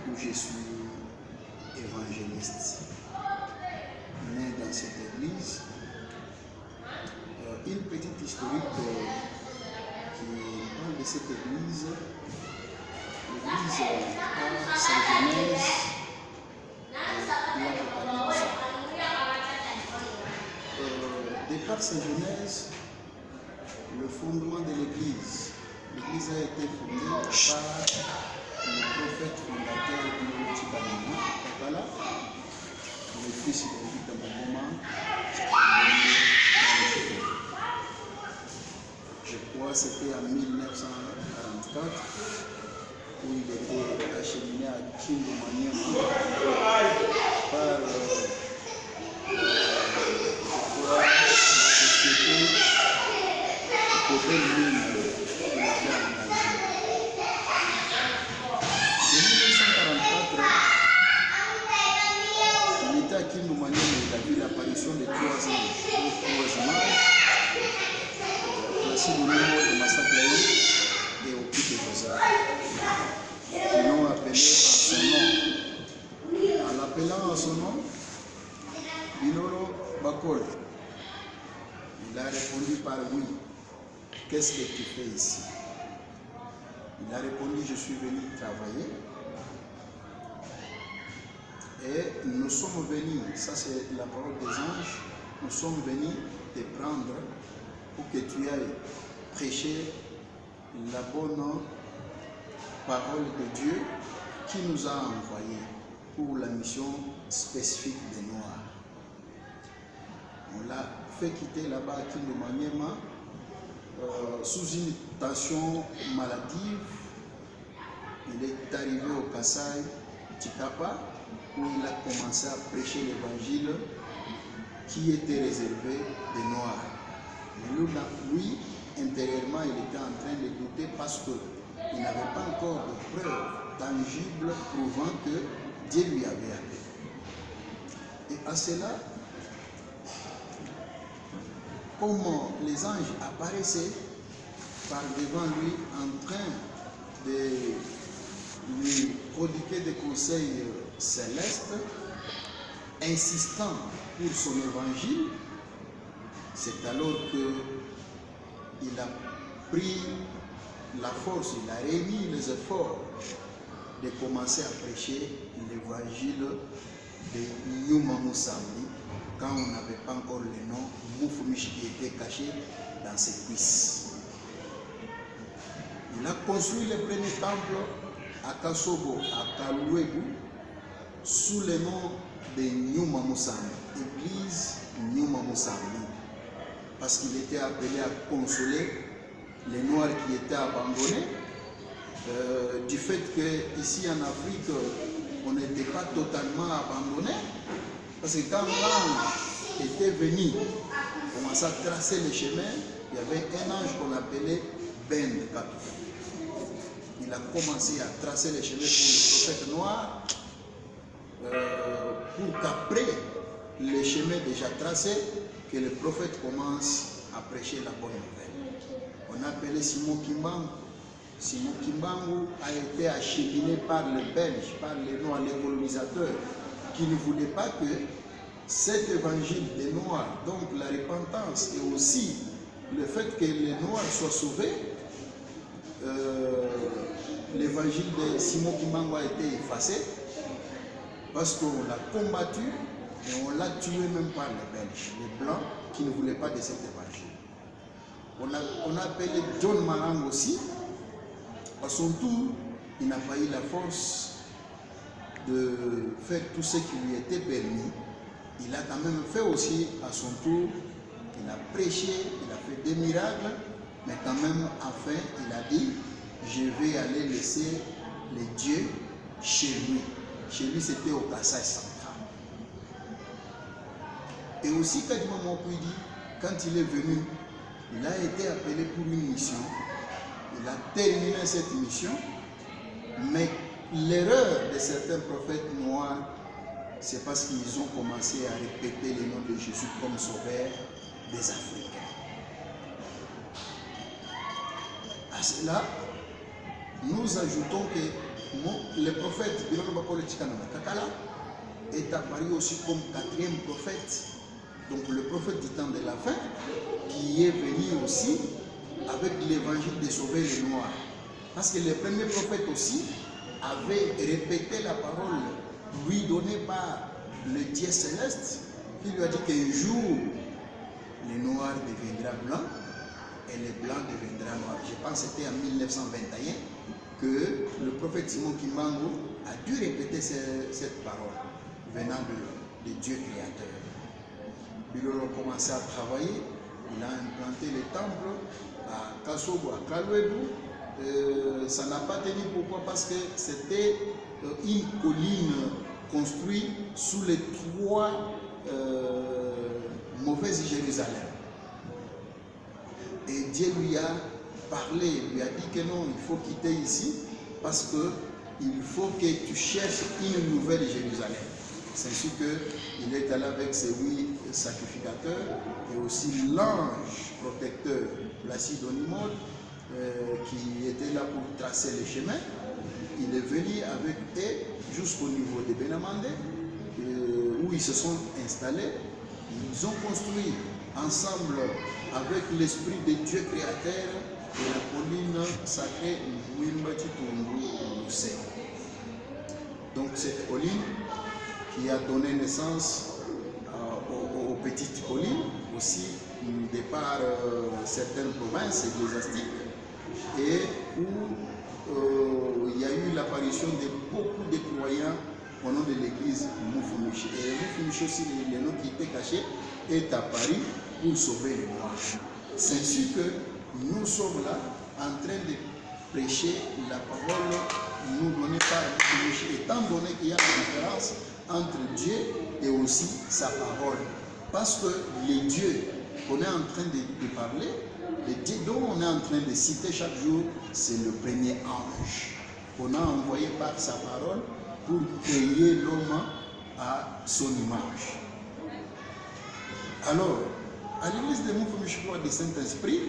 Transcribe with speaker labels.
Speaker 1: où je suis évangéliste. Né dans cette église. Une petite historique qui parle de cette église. L'église a sa genèse et l'Apocalypse. De par sa genèse, le fondement de l'église. L'église a été fondée par le prophète fondateur de Tibanama, Kakala, le fils de Victor Magoma. Je crois que c'était en 1944 où il était acheminé à Kindomaniema par la société Copel Mine qui l'avait engagé. En 1944, il était à Kindomaniema et il a vu l'apparition de 3 anges, placés au niveau de Massacre et au Pic de Rosa, qui l'ont appelé à son nom. En l'appelant à son nom, Bilolo Bakol, il a répondu par oui. Qu'est-ce que tu fais ici? Il a répondu, je suis venu travailler. Et nous sommes venus, ça c'est la parole des anges, nous sommes venus te prendre pour que tu ailles prêcher la bonne parole de Dieu qui nous a envoyés pour la mission spécifique des Noirs. On l'a fait quitter là-bas à Kindomaniema sous une tension maladive. Il est arrivé au Kassai, Chikapa, où il a commencé à prêcher l'évangile qui était réservé des Noirs. Mais lui, intérieurement, il était en train de douter parce qu'il n'avait pas encore de preuves tangibles prouvant que Dieu lui avait appelé. Et à cela, comme les anges apparaissaient par devant lui en train de lui prodiguer des conseils célestes, insistant pour son évangile, c'est alors qu'il a pris la force, il a réuni les efforts de commencer à prêcher l'évangile de Nyuma Musambi quand on n'avait pas encore le nom Moufumichi qui était caché dans ses cuisses. Il a construit le premier temple à Kasobo, à Kalouegu, sous le nom de Nyuma Musambi, église Nyuma Musambi, parce qu'il était appelé à consoler les Noirs qui étaient abandonnés, du fait qu'ici en Afrique, on n'était pas totalement abandonnés, parce que quand l'ange était venu, commençait à tracer le chemin, il y avait un ange qu'on appelait Ben Katou. Il a commencé à tracer le chemin pour le prophète noir, pour qu'après le chemin déjà tracé, que le prophète commence à prêcher la bonne nouvelle. On appelait Simon Kimbangu. Simon Kimbangu a été acheminé par les Belges, par les Noirs, les colonisateurs, qui ne voulaient pas que cet évangile des Noirs, donc la repentance et aussi le fait que les Noirs soient sauvés, l'évangile de Simon Kimbangu a été effacé parce qu'on l'a combattu et on l'a tué même par les Belges, les Blancs qui ne voulaient pas de cet évangile. On a appelé John Marang aussi. À son tour, il n'a pas eu la force de faire tout ce qui lui était permis. Il a quand même fait aussi à son tour, il a prêché, il a fait des miracles, mais quand même, enfin, il a dit, je vais aller laisser les dieux chez lui. Chez lui, c'était au Kassai central. Et aussi, Kadima Mokwidi, quand il est venu, il a été appelé pour une mission. Il a terminé cette mission, mais l'erreur de certains prophètes noirs, c'est parce qu'ils ont commencé à répéter le nom de Jésus comme sauveur des Africains. À cela, nous ajoutons que le prophète est apparu aussi comme quatrième prophète. Donc le prophète du temps de la fin, qui est venu aussi avec l'évangile de sauver les Noirs. Parce que le premier prophète aussi avait répété la parole lui donnée par le Dieu céleste, qui lui a dit qu'un jour, les Noirs deviendront blancs et les blancs deviendront noirs. Je pense que c'était en 1921 que le prophète Simon Kimbangu a dû répéter cette parole venant de Dieu créateur. Bilolo a commencé à travailler, il a implanté le temple à Kasogo, à Kalwebu. Ça n'a pas tenu, pourquoi? Parce que c'était une colline construite sous les trois mauvaises Jérusalem. Et Dieu lui a parlé, lui a dit que non, il faut quitter ici parce qu'il faut que tu cherches une nouvelle Jérusalem. C'est ainsi qu'il est allé avec ses 8 sacrificateurs et aussi l'ange protecteur Placide Onimode qui était là pour tracer le chemin. Il est venu avec eux jusqu'au niveau de Benamandé où ils se sont installés. Ils ont construit ensemble avec l'esprit de Dieu créateur de la colline sacrée Mwimbati Tundu Lusé. Donc cette colline qui a donné naissance aux petites collines, aussi de par certaines provinces ecclésiastiques, et où il y a eu l'apparition de beaucoup de croyants au nom de l'église Mufumushi. Et Mufumushi aussi, le nom qui était caché, est apparu pour sauver les Noirs. C'est ainsi que nous sommes là en train de prêcher la parole nous donnée par Mufumushi, étant donné qu'il y a une différence entre Dieu et aussi sa parole. Parce que les dieux qu'on est en train de parler, les dieux dont on est en train de citer chaque jour, c'est le premier ange qu'on a envoyé par sa parole pour créer l'homme à son image. Alors, à l'église de Mufumushi de Saint-Esprit,